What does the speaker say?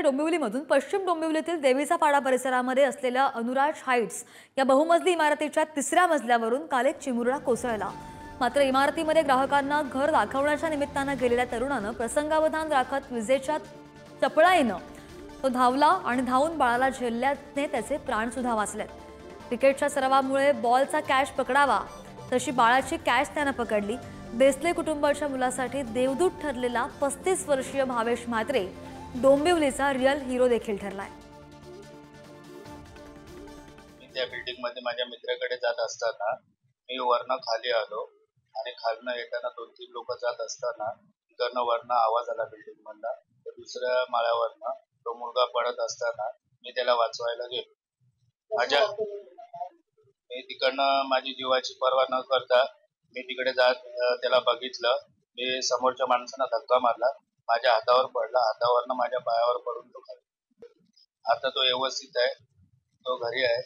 डोंबिवलीमधून पश्चिम डोंबिवलीतील देवीचा पाडा परिसरामध्ये असलेल्या अनुराज हाइट्स या बहुमजली इमारतीच्या 3ऱ्या मजल्यावरून काल एक चिमुरडा कोसळला। मात्र इमारतीमध्ये ग्राहकांना घर दाखवण्याच्या निमित्तानं गेलेल्या तरुणानं प्रसंगावधान राखत विजेच्या चपळाईनं तो धावला आणि धावून बाळाला झेलल्याने त्याचे प्राण सुद्धा वाचलेत। क्रिकेटच्या सरावामुळे बॉलचा कॅच पकडावा तशी बाळाची कॅच त्यानं पकडली। देसले कुटुंबाच्या मुलासाठी देवदूत ठरलेला 35 वर्षीय भावेश म्हात्रे डोंबिवलीचा रिअल हिरो देखील ठरलाय। मी त्या बिल्डिंग मध्ये माझ्या मित्राकडे जात असताना मी वरनं खाली आलो आणि खालनं येताना 2-3 लोक जात असताना तिकडनं वरनं आवाज आला बिल्डिंग मधला। तर दुसऱ्या माळ्यावरनं तो मुलगा पडत असताना मी त्याला वाचवायला गेलो। मी तिकडनं माझी जीवाची पर्वा न करता मी तिकडे जात त्याला बघितलं। मी समोरच्या माणसाला धक्का मारला, माझ्या हातावर पडला, हातावरनं माझ्या पायावर पडून तो खाली। आता तो व्यवस्थित आहे, तो घरी आहे।